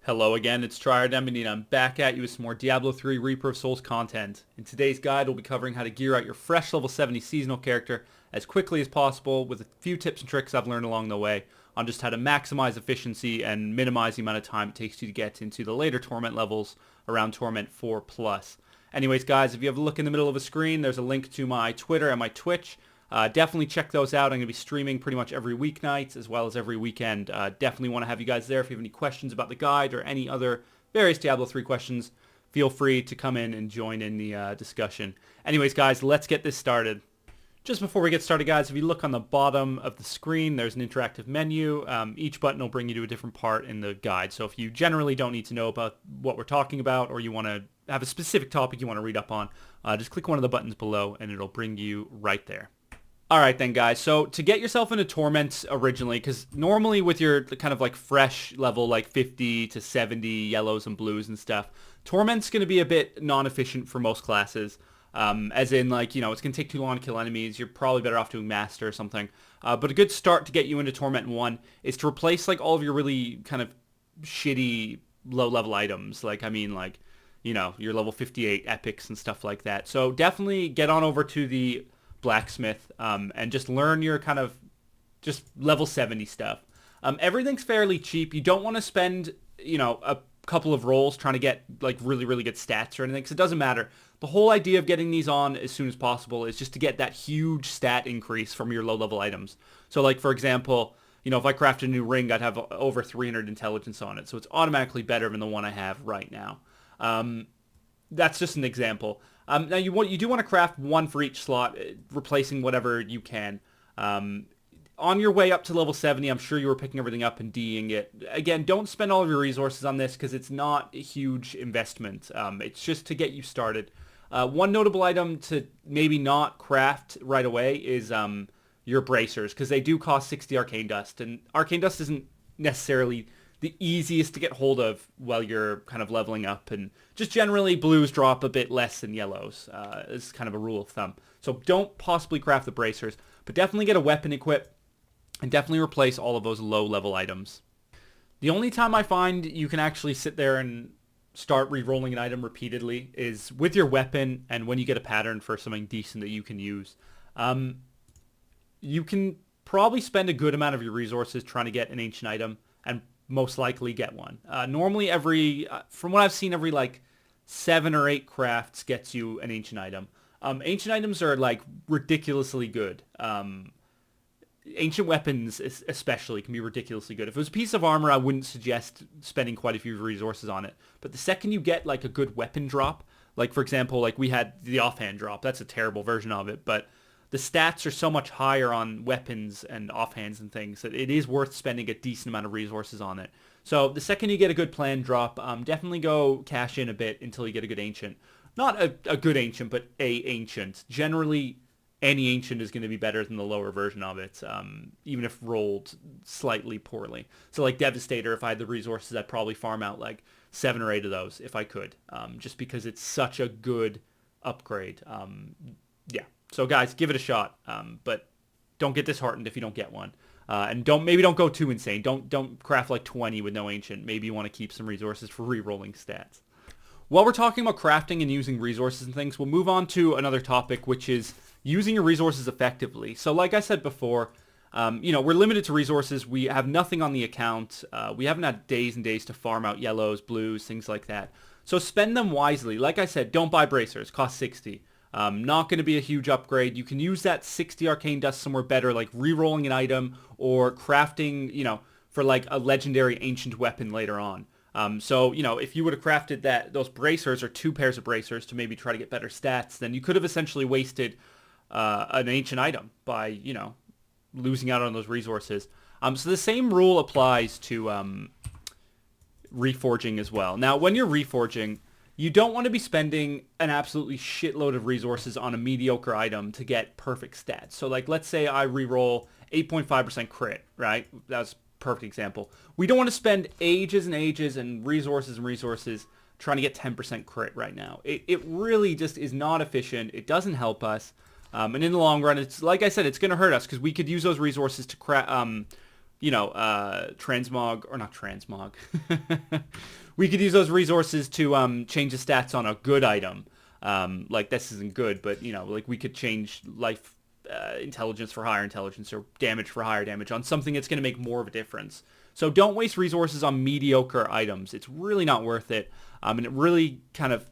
Hello again, it's TryHard and I'm back at you with some more Diablo 3 Reaper of Souls content. In today's guide, we'll be covering how to gear out your fresh level 70 seasonal character as quickly as possible with a few tips and tricks I've learned along the way on just how to maximize efficiency and minimize the amount of time it takes you to get into the later Torment levels around Torment 4+. Anyways guys, if you have a look in the middle of the screen, there's a link to my Twitter and my Twitch. Definitely check those out. I'm going to be streaming pretty much every weeknight as well as every weekend. Definitely want to have you guys there. If you have any questions about the guide or any other various Diablo 3 questions, feel free to come in and join in the discussion. Anyways, guys, let's get this started. Just before we get started, guys, if you look on the bottom of the screen, there's an interactive menu. Each button will bring you to a different part in the guide. So if you generally don't need to know about what we're talking about or you want to have a specific topic you want to read up on, just click one of the buttons below and it'll bring you right there. Alright then guys, so to get yourself into Torment originally, because normally with your kind of like fresh level like 50 to 70 yellows and blues and stuff, Torment's going to be a bit non-efficient for most classes. As in like, you know, it's going to take too long to kill enemies, you're probably better off doing Master or something. But a good start to get you into Torment 1 is to replace like all of your really kind of shitty low level items. Like, I mean like, you know, your level 58 epics and stuff like that. So definitely get on over to the blacksmith and just learn your kind of just level 70 stuff. Everything's fairly cheap. You don't want to spend, you know, a couple of rolls trying to get like really good stats or anything, because it doesn't matter. The whole idea of getting these on as soon as possible is just to get that huge stat increase from your low level items. So like, for example, you know, if I craft a new ring, I'd have over 300 intelligence on it, so it's automatically better than the one I have right now. That's just an example. Now you do want to craft one for each slot, replacing whatever you can. On your way up to level 70, I'm sure you were picking everything up and D'ing it. Again, don't spend all of your resources on this because it's not a huge investment. It's just to get you started. One notable item to maybe not craft right away is your bracers, because they do cost 60 arcane dust, and arcane dust isn't necessarily the easiest to get hold of while you're kind of leveling up, and just generally blues drop a bit less than yellows. Is kind of a rule of thumb. So don't possibly craft the bracers, but definitely get a weapon equip and definitely replace all of those low level items. The only time I find you can actually sit there and start re-rolling an item repeatedly is with your weapon and when you get a pattern for something decent that you can use. You can probably spend a good amount of your resources trying to get an ancient item and most likely get one. Normally from what I've seen, every like 7 or 8 crafts gets you an ancient item. Ancient items are like ridiculously good. Ancient weapons especially can be ridiculously good. If it was a piece of armor, I wouldn't suggest spending quite a few resources on it. But the second you get like a good weapon drop, like for example, like we had the offhand drop, that's a terrible version of it, but the stats are so much higher on weapons and offhands and things that it is worth spending a decent amount of resources on it. So the second you get a good plan drop, definitely go cash in a bit until you get a good ancient. Not a good ancient, but a ancient. Generally, any ancient is going to be better than the lower version of it, even if rolled slightly poorly. So like Devastator, if I had the resources, I'd probably farm out like 7 or 8 of those if I could, just because it's such a good upgrade. Yeah. So guys, give it a shot, but don't get disheartened if you don't get one. And maybe don't go too insane. Don't craft like 20 with no ancient. Maybe you want to keep some resources for re-rolling stats. While we're talking about crafting and using resources and things, we'll move on to another topic, which is using your resources effectively. So like I said before, you know, we're limited to resources. We have nothing on the account. We haven't had days and days to farm out yellows, blues, things like that. So spend them wisely. Like I said, don't buy bracers. Cost 60. Not going to be a huge upgrade. You can use that 60 arcane dust somewhere better, like re-rolling an item or crafting, you know, for like a legendary ancient weapon later on. So, you know, if you would have crafted those bracers or 2 pairs of bracers to maybe try to get better stats, then you could have essentially wasted an ancient item by, you know, losing out on those resources. So the same rule applies to reforging as well. Now, when you're reforging, you don't want to be spending an absolutely shitload of resources on a mediocre item to get perfect stats. So like, let's say I reroll 8.5% crit, right? That's a perfect example. We don't want to spend ages and ages and resources trying to get 10% crit right now. It really just is not efficient. It doesn't help us. And in the long run, it's like I said, it's going to hurt us because we could use those resources to transmog, or not transmog. We could use those resources to change the stats on a good item. Like this isn't good, but like we could change life intelligence for higher intelligence or damage for higher damage on something that's going to make more of a difference. So don't waste resources on mediocre items. It's really not worth it. And it really kind of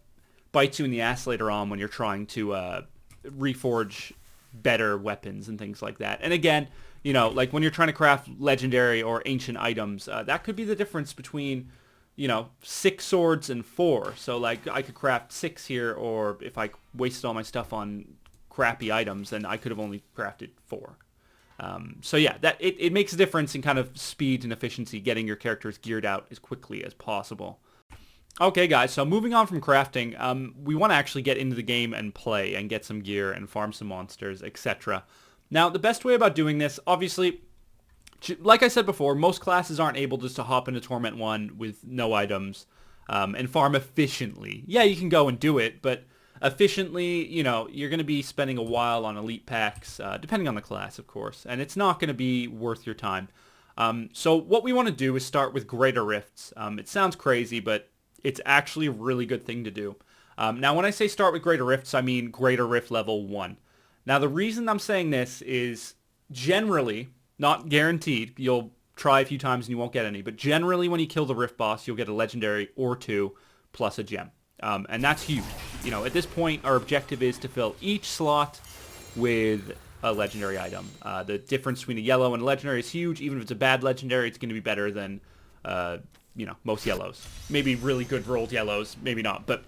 bites you in the ass later on when you're trying to reforge better weapons and things like that. And again, like when you're trying to craft legendary or ancient items, that could be the difference between 6 swords and 4. So like I could craft 6 here, or if I wasted all my stuff on crappy items, then I could have only crafted 4. So yeah, that it makes a difference in kind of speed and efficiency, getting your characters geared out as quickly as possible. Okay guys, so moving on from crafting, we want to actually get into the game and play and get some gear and farm some monsters, etc. Now the best way about doing this, obviously, like I said before, most classes aren't able just to hop into Torment 1 with no items and farm efficiently. Yeah, you can go and do it, but efficiently, you're going to be spending a while on elite packs, depending on the class, of course, and it's not going to be worth your time. So what we want to do is start with Greater Rifts. It sounds crazy, but it's actually a really good thing to do. Now, when I say start with Greater Rifts, I mean Greater Rift level 1. Now, the reason I'm saying this is generally, not guaranteed, you'll try a few times and you won't get any, but generally when you kill the Rift boss, you'll get a legendary or 2 plus a gem. And that's huge. At this point, our objective is to fill each slot with a legendary item. The difference between a yellow and a legendary is huge. Even if it's a bad legendary, it's going to be better than, most yellows. Maybe really good rolled yellows, maybe not, but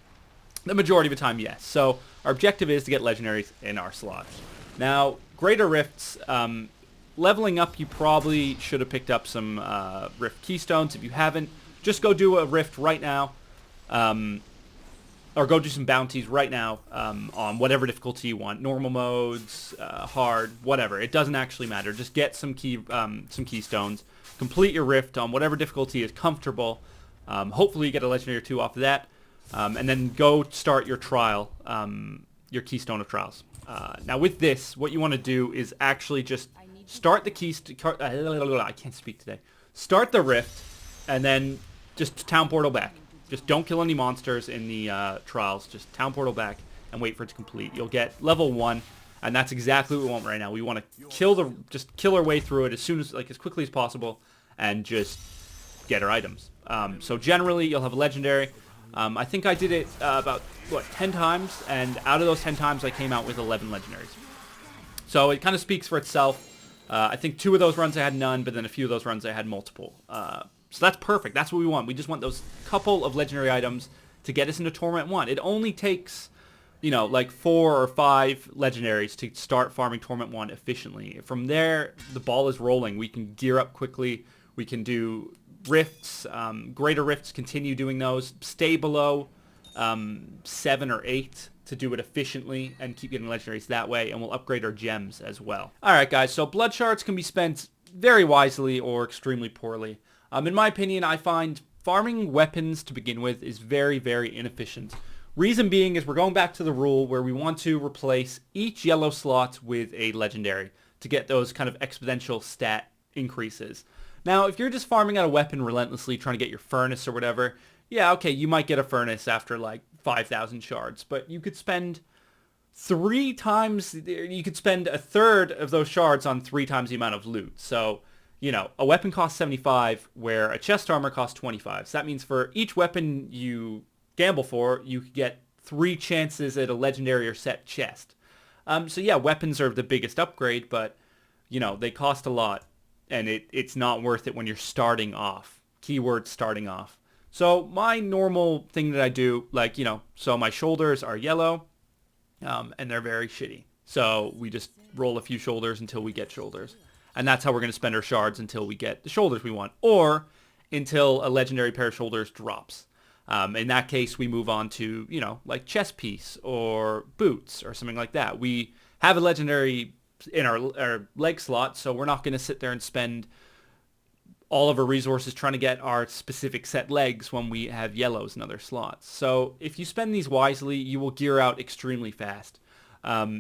the majority of the time, yes. So our objective is to get legendaries in our slots. Now, Greater Rifts, leveling up, you probably should have picked up some Rift Keystones. If you haven't, just go do a Rift right now. Or go do some bounties right now on whatever difficulty you want. Normal modes, hard, whatever. It doesn't actually matter. Just get some keystones. Complete your Rift on whatever difficulty is comfortable. Hopefully you get a legendary or 2 off of that. And then go start your trial, your Keystone of Trials. Now with this, what you want to do is actually just start the I can't speak today. Start the Rift, and then just town portal back. Just don't kill any monsters in the trials. Just town portal back and wait for it to complete. You'll get level 1, and that's exactly what we want right now. We want to kill our way through it as quickly as possible, and just get our items. So generally, you'll have a legendary. I think I did it about 10 times, and out of those 10 times, I came out with 11 legendaries. So it kind of speaks for itself. I think 2 of those runs I had none, but then a few of those runs I had multiple. So that's perfect. That's what we want. We just want those couple of legendary items to get us into Torment 1. It only takes, like 4 or 5 legendaries to start farming Torment 1 efficiently. From there, the ball is rolling. We can gear up quickly. We can do Rifts, Greater Rifts, continue doing those. Stay below 7 or 8 to do it efficiently and keep getting legendaries that way, and we'll upgrade our gems as well. Alright guys, so blood shards can be spent very wisely or extremely poorly. In my opinion, I find farming weapons to begin with is very, very inefficient. Reason being is we're going back to the rule where we want to replace each yellow slot with a legendary to get those kind of exponential stat increases. Now, if you're just farming out a weapon relentlessly, trying to get your furnace or whatever, yeah, okay, you might get a furnace after like 5,000 shards, but you could spend 3 times, you could spend a third of those shards on 3 times the amount of loot. So, a weapon costs 75, where a chest armor costs 25. So that means for each weapon you gamble for, you could get 3 chances at a legendary or set chest. So yeah, weapons are the biggest upgrade, but, they cost a lot, and it's not worth it when you're starting off. Keyword starting off. So my normal thing that I do, so my shoulders are yellow, and they're very shitty. So we just roll a few shoulders until we get shoulders. And that's how we're going to spend our shards until we get the shoulders we want, or until a legendary pair of shoulders drops. In that case, we move on to, like chest piece or boots or something like that. We have a legendary in our leg slot, so we're not going to sit there and spend all of our resources trying to get our specific set legs when we have yellows in other slots. So if you spend these wisely, you will gear out extremely fast.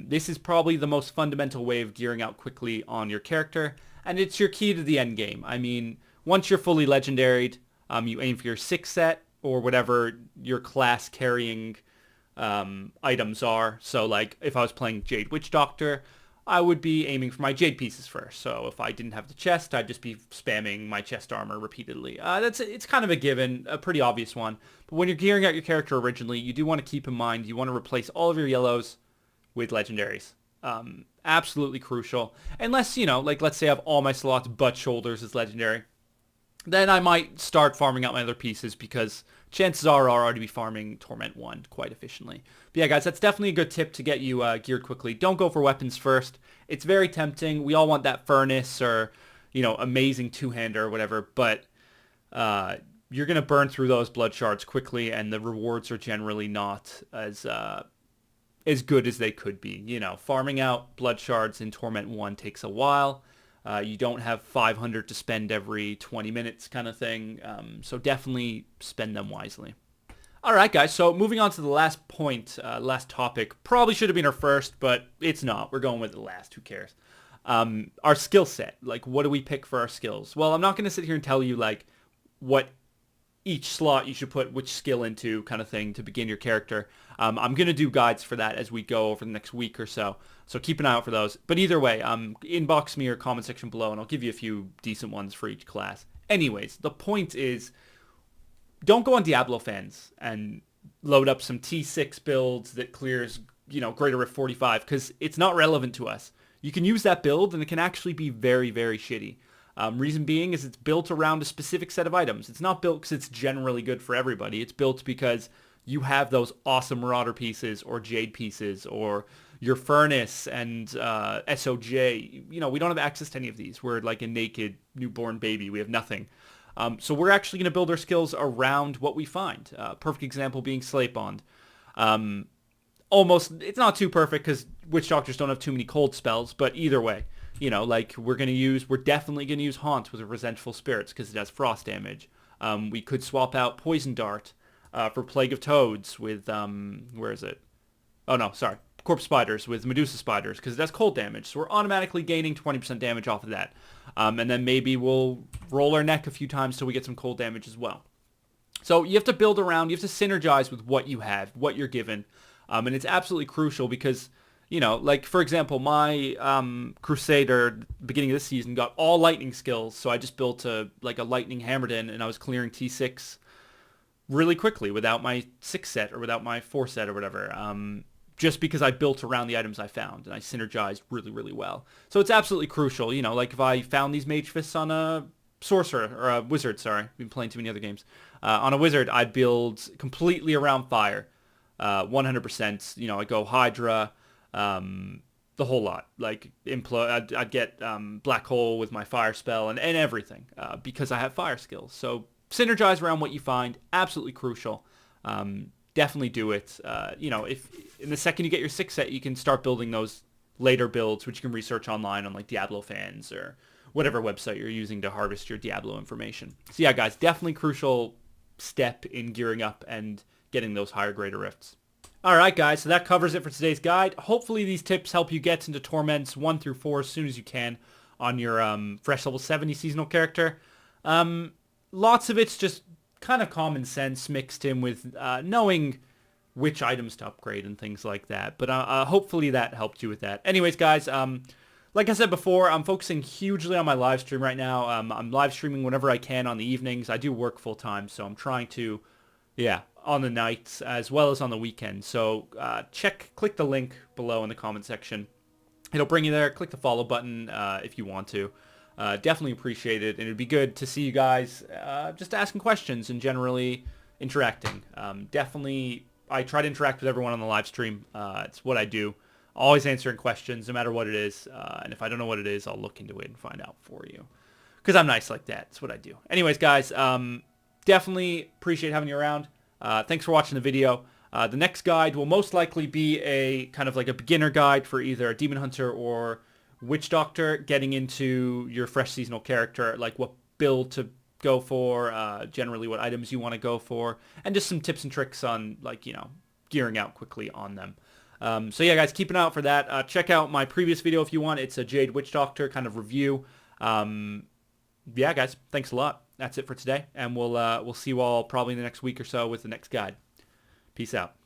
This is probably the most fundamental way of gearing out quickly on your character, and it's your key to the end game. I mean, once you're fully legendaried, you aim for your 6 set or whatever your class carrying items are. So like if I was playing Jade Witch Doctor, I would be aiming for my Jade pieces first. So if I didn't have the chest, I'd just be spamming my chest armor repeatedly. It's kind of a given, a pretty obvious one. But when you're gearing out your character originally, you do want to keep in mind you want to replace all of your yellows with legendaries. Absolutely crucial. Unless, you know, like let's say I have all my slots but shoulders as legendary. Then I might start farming out my other pieces because chances are I'll already be farming Torment 1 quite efficiently. But yeah, guys, that's definitely a good tip to get you geared quickly. Don't go for weapons first. It's very tempting. We all want that furnace or, you know, amazing two-hander or whatever, but you're going to burn through those blood shards quickly, and the rewards are generally not as good as they could be. You know, farming out blood shards in Torment 1 takes a while. You don't have 500 to spend every 20 minutes kind of thing, so definitely spend them wisely. Alright guys, so moving on to the last point, last topic. Probably should have been our first, but it's not. We're going with the last, who cares? Our skill set, like what do we pick for our skills? Well, I'm not going to sit here and tell you like what each slot you should put which skill into kind of thing to begin your character. I'm going to do guides for that as we go over the next week or so. So keep an eye out for those. But either way, inbox me or comment section below and I'll give you a few decent ones for each class. Anyways, the point is, don't go on Diablo fans and load up some T6 builds that clears, you know, Greater Rift 45 because it's not relevant to us. You can use that build and it can actually be very, very shitty. Reason being is it's built around a specific set of items. It's not built because it's generally good for everybody. It's built because you have those awesome Marauder pieces or Jade pieces or your Furnace and SOJ. You know, we don't have access to any of these. We're like a naked newborn baby. We have nothing. So we're actually going to build our skills around what we find. Perfect example being Slate Bond. Almost, it's not too perfect because Witch Doctors don't have too many cold spells, but either way. You know, like we're definitely going to use Haunt with Resentful Spirits because it has frost damage. We could swap out Poison Dart for Plague of Toads with, where is it? Oh no, sorry. Corpse Spiders with Medusa Spiders because it has cold damage. So we're automatically gaining 20% damage off of that. And then maybe we'll roll our neck a few times so we get some cold damage as well. So you have to build around, you have to synergize with what you have, what you're given. And it's absolutely crucial because, you know, like, for example, my Crusader, beginning of this season, got all lightning skills, so I just built a lightning Hammerdin, and I was clearing T6 really quickly without my 6 set or without my 4 set or whatever, just because I built around the items I found, and I synergized really, really well. So it's absolutely crucial, you know, like if I found these Mage Fists on a Sorcerer, or a Wizard, sorry, I've been playing too many other games. On a Wizard, I'd build completely around fire, 100%, you know, I go Hydra, the whole lot, like I'd get Black Hole with my fire spell and everything because I have fire skills. So synergize around what you find, absolutely crucial. Definitely do it. You know, if in the second you get your 6 set, you can start building those later builds, which you can research online on like Diablo fans or whatever website you're using to harvest your Diablo information. So yeah, guys, definitely crucial step in gearing up and getting those higher Greater Rifts. Alright guys, so that covers it for today's guide. Hopefully these tips help you get into Torments 1 through 4 as soon as you can on your fresh level 70 seasonal character. Lots of it's just kind of common sense mixed in with knowing which items to upgrade and things like that. But hopefully that helped you with that. Anyways guys, like I said before, I'm focusing hugely on my live stream right now. I'm live streaming whenever I can on the evenings. I do work full time, so I'm trying to, yeah, on the nights as well as on the weekends. So click the link below in the comment section. It'll bring you there. Click the follow button if you want to. Definitely appreciate it, and it'd be good to see you guys just asking questions and generally interacting. Definitely, I try to interact with everyone on the live stream. It's what I do. Always answering questions, no matter what it is. And if I don't know what it is, I'll look into it and find out for you. Because I'm nice like that. It's what I do. Anyways, guys, definitely appreciate having you around. Thanks for watching the video. The next guide will most likely be a kind of like a beginner guide for either a Demon Hunter or Witch Doctor, getting into your fresh seasonal character, like what build to go for, generally what items you want to go for, and just some tips and tricks on, like, you know, gearing out quickly on them. So yeah, guys, keep an eye out for that. Check out my previous video if you want. It's a Jade Witch Doctor kind of review. Yeah, guys, thanks a lot. That's it for today, and we'll see you all probably in the next week or so with the next guide. Peace out.